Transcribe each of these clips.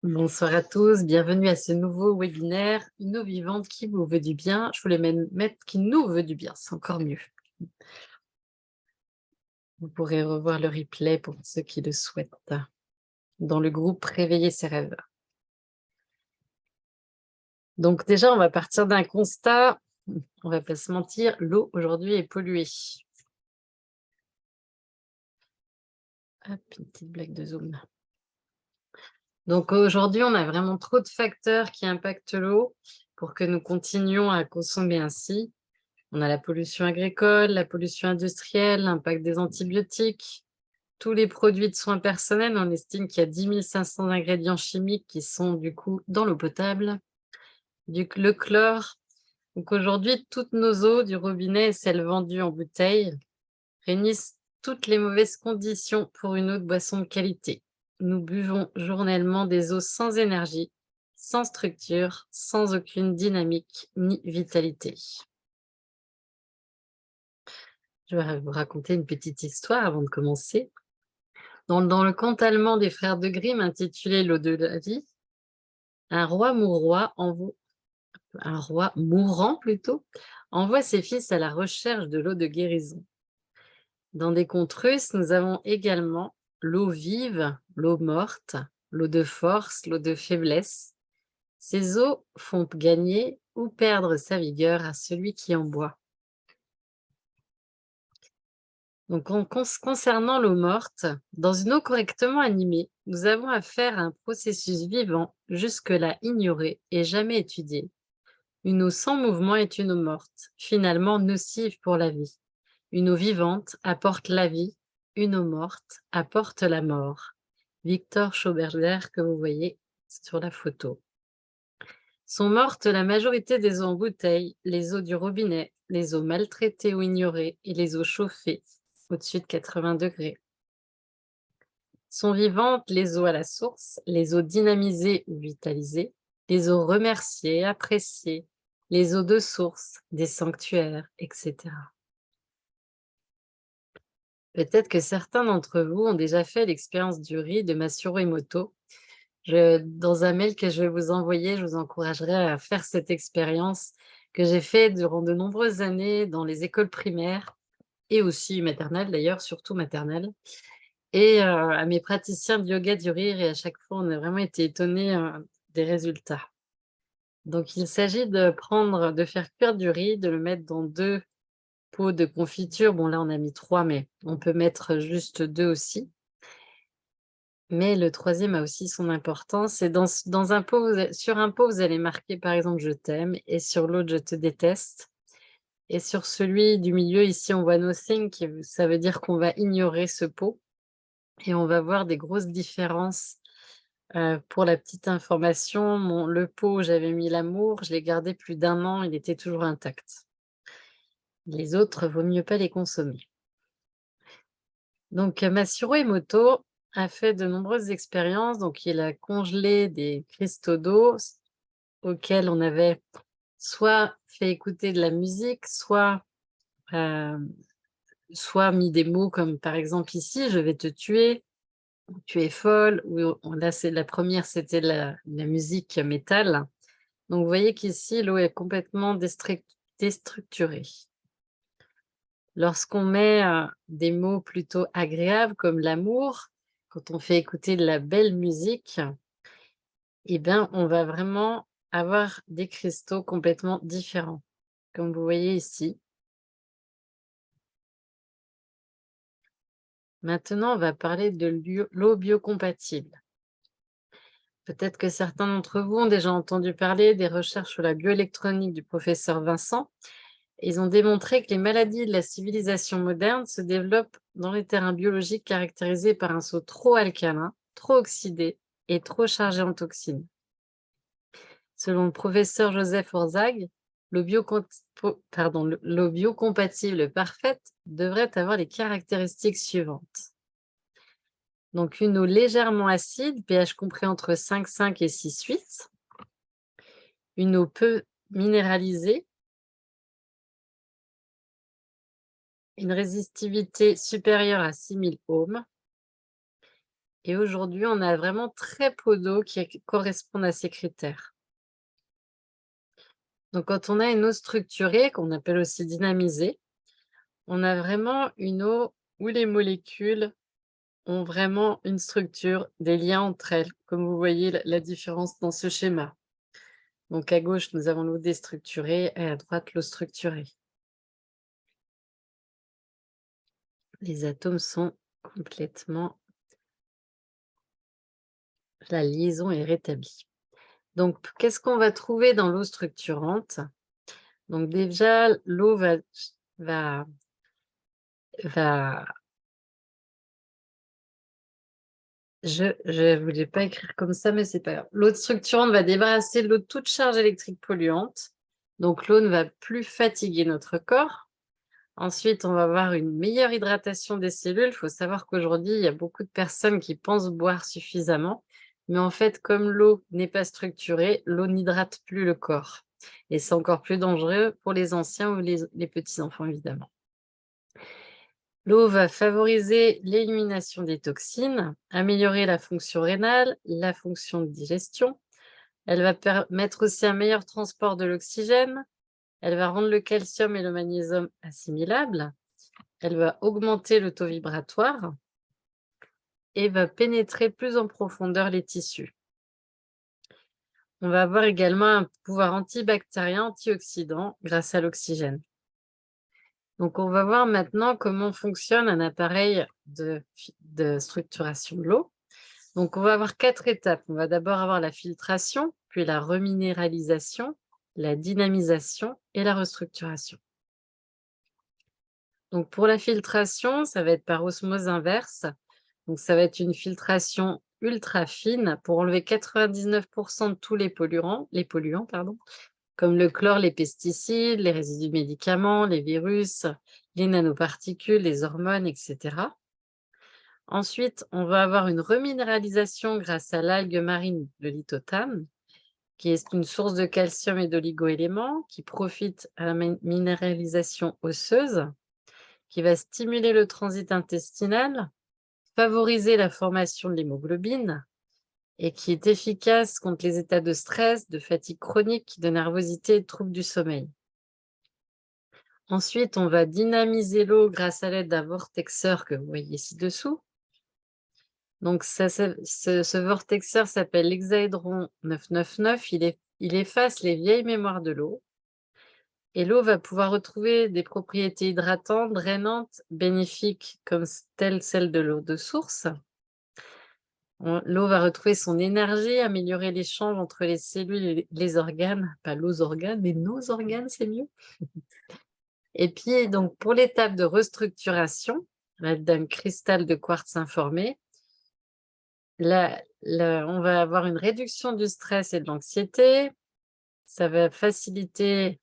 Bonsoir à tous, bienvenue à ce nouveau webinaire Une eau vivante qui vous veut du bien. Je voulais même mettre qui nous veut du bien, c'est encore mieux. Vous pourrez revoir le replay pour ceux qui le souhaitent dans le groupe Réveiller ses rêves. Donc déjà, on va partir d'un constat, on va pas se mentir, l'eau aujourd'hui est polluée. Hop, une petite blague de Zoom. Donc aujourd'hui, on a vraiment trop de facteurs qui impactent l'eau pour que nous continuions à consommer ainsi. On a la pollution agricole, la pollution industrielle, l'impact des antibiotiques, tous les produits de soins personnels. On estime qu'il y a 10 500 ingrédients chimiques qui sont du coup dans l'eau potable, le chlore. Donc aujourd'hui, toutes nos eaux du robinet et celles vendues en bouteille réunissent toutes les mauvaises conditions pour une eau de boisson de qualité. Nous buvons journellement des eaux sans énergie, sans structure, sans aucune dynamique ni vitalité. Je vais vous raconter une petite histoire avant de commencer. Dans le conte allemand des frères de Grimm intitulé L'eau de la vie, un roi mourant plutôt, envoie ses fils à la recherche de l'eau de guérison. Dans des contes russes, nous avons également l'eau vive, l'eau morte, l'eau de force, l'eau de faiblesse. Ces eaux font gagner ou perdre sa vigueur à celui qui en boit. Donc, concernant l'eau morte, dans une eau correctement animée, nous avons affaire à un processus vivant, jusque-là ignoré et jamais étudié. Une eau sans mouvement est une eau morte, finalement nocive pour la vie. Une eau vivante apporte la vie, une eau morte apporte la mort. Victor Schauberger, que vous voyez sur la photo. Sont mortes la majorité des eaux en bouteille, les eaux du robinet, les eaux maltraitées ou ignorées et les eaux chauffées au-dessus de 80 degrés. Sont vivantes les eaux à la source, les eaux dynamisées ou vitalisées, les eaux remerciées, appréciées, les eaux de source, des sanctuaires, etc. Peut-être que certains d'entre vous ont déjà fait l'expérience du riz de Masaru Emoto. Dans un mail que je vais vous envoyer, je vous encouragerai à faire cette expérience que j'ai faite durant de nombreuses années dans les écoles primaires et aussi maternelles d'ailleurs, surtout maternelles. Et à mes praticiens de yoga du rire, et à chaque fois, on a vraiment été étonnés des résultats. Donc, il s'agit de faire cuire du riz, de le mettre dans 2 pots de confiture. Bon, là, on a mis 3, mais on peut mettre juste 2 aussi. Mais le troisième a aussi son importance. Et dans un pot, sur un pot, vous allez marquer, par exemple, «Je t'aime» et sur l'autre, «Je te déteste». Et sur celui du milieu, ici, on voit «Nothing», ça veut dire qu'on va ignorer ce pot et on va voir des grosses différences. Pour la petite information, le pot où j'avais mis l'amour, je l'ai gardé plus d'1 an, il était toujours intact. Les autres, vaut mieux pas les consommer. Donc Masaru Emoto a fait de nombreuses expériences. Donc il a congelé des cristaux d'eau auxquels on avait soit fait écouter de la musique, hem, soit mis des mots comme par exemple ici: «Je vais te tuer», «Tu es folle», ou là c'est la première, c'était la musique métal. Donc, vous voyez qu'ici, l'eau est complètement déstructurée. Lorsqu'on met des mots plutôt agréables comme l'amour, quand on fait écouter de la belle musique, eh bien, on va vraiment avoir des cristaux complètement différents, comme vous voyez ici. Maintenant, on va parler de l'eau biocompatible. Peut-être que certains d'entre vous ont déjà entendu parler des recherches sur la bioélectronique du professeur Vincent. Ils ont démontré que les maladies de la civilisation moderne se développent dans les terrains biologiques caractérisés par un sol trop alcalin, trop oxydé et trop chargé en toxines. Selon le professeur Joseph Orzag, l'eau biocompatible parfaite devrait avoir les caractéristiques suivantes. Donc une eau légèrement acide, pH compris entre 5,5 et 6,8. Une eau peu minéralisée, une résistivité supérieure à 6000 ohms Et aujourd'hui, on a vraiment très peu d'eau qui correspondent à ces critères. Donc, quand on a une eau structurée, qu'on appelle aussi dynamisée, on a vraiment une eau où les molécules ont vraiment une structure, des liens entre elles, comme vous voyez la différence dans ce schéma. Donc, à gauche, nous avons l'eau déstructurée et à droite, l'eau structurée. Les atomes sont complètement... La liaison est rétablie. Donc, qu'est-ce qu'on va trouver dans l'eau structurante? Donc déjà, l'eau va je voulais pas écrire comme ça, mais c'est pas grave. L'eau structurante va débarrasser l'eau de toute charge électrique polluante. Donc l'eau ne va plus fatiguer notre corps. Ensuite, on va avoir une meilleure hydratation des cellules. Il faut savoir qu'aujourd'hui, il y a beaucoup de personnes qui pensent boire suffisamment. Mais en fait, comme l'eau n'est pas structurée, l'eau n'hydrate plus le corps. Et c'est encore plus dangereux pour les anciens ou les petits-enfants, évidemment. L'eau va favoriser l'élimination des toxines, améliorer la fonction rénale, la fonction de digestion. Elle va permettre aussi un meilleur transport de l'oxygène. Elle va rendre le calcium et le magnésium assimilables. Elle va augmenter le taux vibratoire et va pénétrer plus en profondeur les tissus. On va avoir également un pouvoir antibactérien, antioxydant grâce à l'oxygène. Donc, on va voir maintenant comment fonctionne un appareil de structuration de l'eau. Donc, on va avoir 4 étapes. On va d'abord avoir la filtration, puis la reminéralisation, la dynamisation et la restructuration. Donc, pour la filtration, ça va être par osmose inverse. Donc, ça va être une filtration ultra fine pour enlever 99% de tous les polluants, comme le chlore, les pesticides, les résidus de médicaments, les virus, les nanoparticules, les hormones, etc. Ensuite, on va avoir une reminéralisation grâce à l'algue marine, le lithotame, qui est une source de calcium et d'oligo-éléments, qui profite à la minéralisation osseuse, qui va stimuler le transit intestinal, favoriser la formation de l'hémoglobine et qui est efficace contre les états de stress, de fatigue chronique, de nervosité et de troubles du sommeil. Ensuite, on va dynamiser l'eau grâce à l'aide d'un vortexeur que vous voyez ci-dessous. Donc, ce vortexeur s'appelle l'hexaédron 999. Il efface les vieilles mémoires de l'eau. Et l'eau va pouvoir retrouver des propriétés hydratantes, drainantes, bénéfiques, comme telle celle de l'eau de source. L'eau va retrouver son énergie, améliorer l'échange entre les cellules et les organes. Pas nos organes, mais nos organes, c'est mieux. Et puis, donc, pour l'étape de restructuration, d'un cristal de quartz informé, on va avoir une réduction du stress et de l'anxiété. Ça va faciliter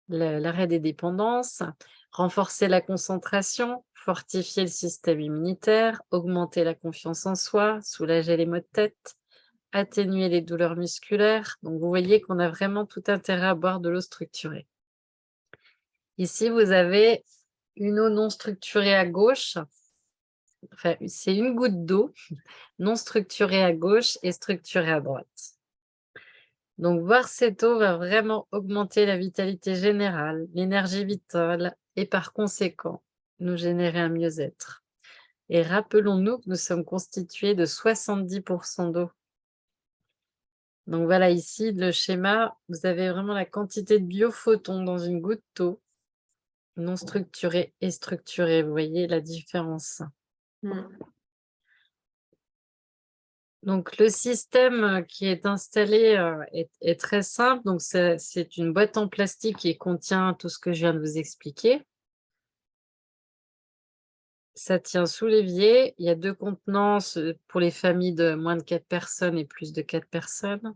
l'arrêt des dépendances, renforcer la concentration, fortifier le système immunitaire, augmenter la confiance en soi, soulager les maux de tête, atténuer les douleurs musculaires. Donc, vous voyez qu'on a vraiment tout intérêt à boire de l'eau structurée. Ici, vous avez une eau non structurée à gauche. Enfin, c'est une goutte d'eau non structurée à gauche et structurée à droite. Donc, boire cette eau va vraiment augmenter la vitalité générale, l'énergie vitale et par conséquent, nous générer un mieux-être. Et rappelons-nous que nous sommes constitués de 70% d'eau. Donc voilà, ici, le schéma, vous avez vraiment la quantité de biophotons dans une goutte d'eau, non structurée et structurée. Vous voyez la différence. Donc, le système qui est installé est très simple. Donc, c'est une boîte en plastique qui contient tout ce que je viens de vous expliquer. Ça tient sous l'évier. Il y a 2 contenances pour les familles de moins de 4 personnes et plus de 4 personnes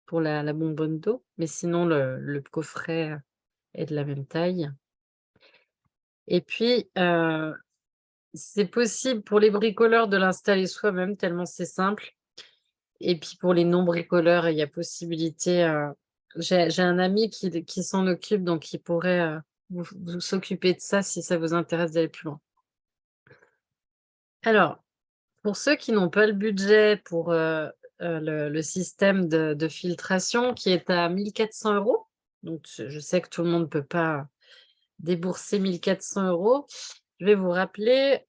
pour la bonbonne d'eau. Mais sinon, le coffret est de la même taille. Et puis, c'est possible pour les bricoleurs de l'installer soi-même, tellement c'est simple. Et puis pour les non-bricoleurs, il y a possibilité. J'ai un ami qui s'en occupe, donc il pourrait vous s'occuper de ça si ça vous intéresse d'aller plus loin. Alors, Pour ceux qui n'ont pas le budget pour le système de filtration qui est à 1 400 €, donc je sais que tout le monde ne peut pas débourser 1 400 €. Je vais vous rappeler,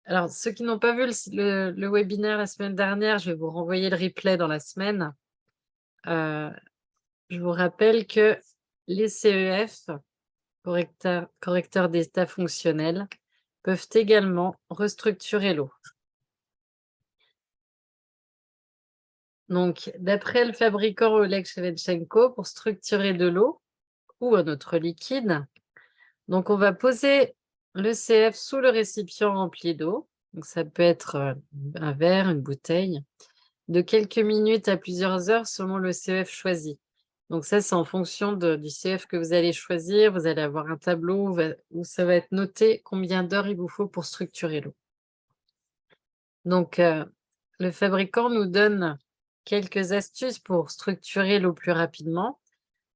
alors ceux qui n'ont pas vu le webinaire la semaine dernière, je vais vous renvoyer le replay dans la semaine. Je vous rappelle que les CEF, correcteurs d'état fonctionnel, peuvent également restructurer l'eau. Donc, d'après le fabricant Oleg Shevchenko, pour structurer de l'eau ou un autre liquide, donc on va poser le CF sous le récipient rempli d'eau. Donc, ça peut être un verre, une bouteille, de quelques minutes à plusieurs heures selon le CEF choisi. Donc ça, c'est en fonction du CF que vous allez choisir. Vous allez avoir un tableau où ça va être noté combien d'heures il vous faut pour structurer l'eau. Donc, le fabricant nous donne quelques astuces pour structurer l'eau plus rapidement.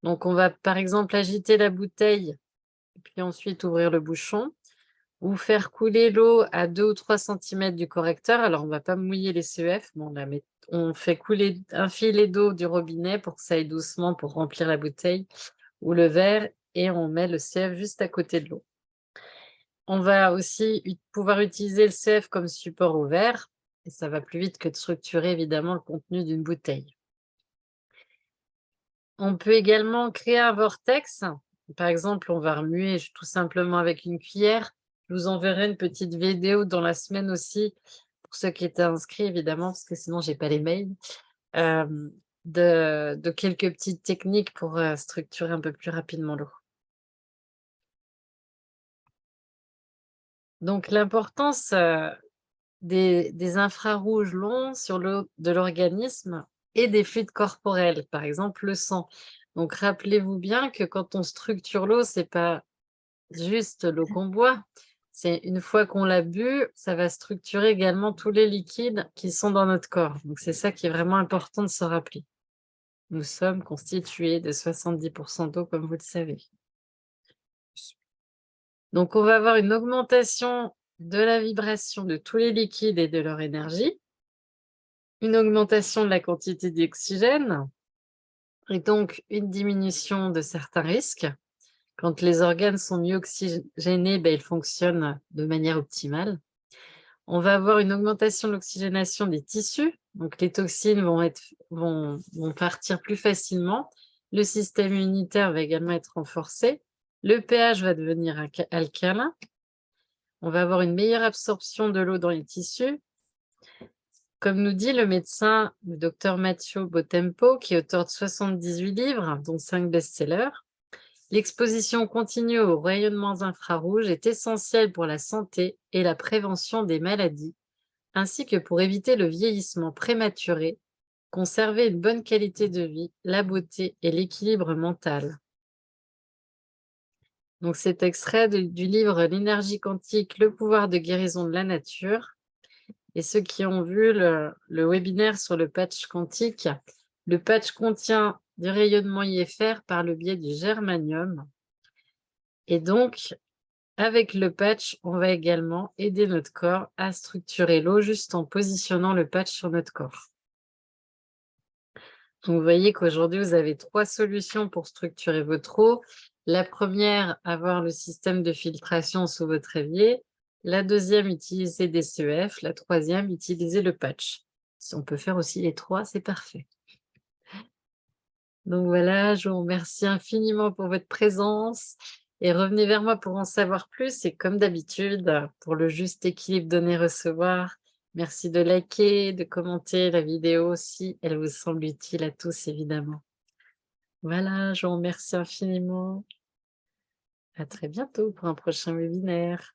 Donc, on va par exemple agiter la bouteille, puis ensuite ouvrir le bouchon, ou faire couler l'eau à 2 ou 3 cm du correcteur. Alors, on ne va pas mouiller les CEF, mais on fait couler un filet d'eau du robinet pour que ça aille doucement pour remplir la bouteille ou le verre, et on met le CF juste à côté de l'eau. On va aussi pouvoir utiliser le CF comme support au verre, et ça va plus vite que de structurer évidemment le contenu d'une bouteille. On peut également créer un vortex. Par exemple, on va remuer tout simplement avec une cuillère. Je vous enverrai une petite vidéo dans la semaine aussi, pour ceux qui étaient inscrits évidemment, parce que sinon j'ai pas les mails, de quelques petites techniques pour structurer un peu plus rapidement l'eau. Donc l'importance des infrarouges longs sur l'eau de l'organisme et des fluides corporels, par exemple le sang. Donc rappelez-vous bien que quand on structure l'eau, c'est pas juste l'eau qu'on boit, c'est une fois qu'on l'a bu, ça va structurer également tous les liquides qui sont dans notre corps. Donc c'est ça qui est vraiment important de se rappeler. Nous sommes constitués de 70 d'eau, comme vous le savez. Donc on va avoir une augmentation de la vibration de tous les liquides et de leur énergie, une augmentation de la quantité d'oxygène et donc une diminution de certains risques. Quand les organes sont mieux oxygénés, ils fonctionnent de manière optimale. On va avoir une augmentation de l'oxygénation des tissus, donc les toxines vont partir plus facilement. Le système immunitaire va également être renforcé. Le pH va devenir alcalin. On va avoir une meilleure absorption de l'eau dans les tissus. Comme nous dit le médecin, le docteur Matthieu Botempo, qui est auteur de 78 livres, dont 5 best-sellers, l'exposition continue aux rayonnements infrarouges est essentielle pour la santé et la prévention des maladies, ainsi que pour éviter le vieillissement prématuré, conserver une bonne qualité de vie, la beauté et l'équilibre mental. Donc cet extrait du livre L'énergie quantique, le pouvoir de guérison de la nature. Et ceux qui ont vu le webinaire sur le patch quantique, le patch contient du rayonnement IFR par le biais du germanium. Et donc, avec le patch, on va également aider notre corps à structurer l'eau juste en positionnant le patch sur notre corps. Donc, vous voyez qu'aujourd'hui, vous avez 3 solutions pour structurer votre eau. La première, avoir le système de filtration sous votre évier. La deuxième, utiliser des CEF. La troisième, utiliser le patch. Si on peut faire aussi les 3, c'est parfait. Donc voilà, je vous remercie infiniment pour votre présence et revenez vers moi pour en savoir plus. Et comme d'habitude, pour le juste équilibre donner-recevoir, merci de liker, de commenter la vidéo si elle vous semble utile à tous, évidemment. Voilà, je vous remercie infiniment. À très bientôt pour un prochain webinaire.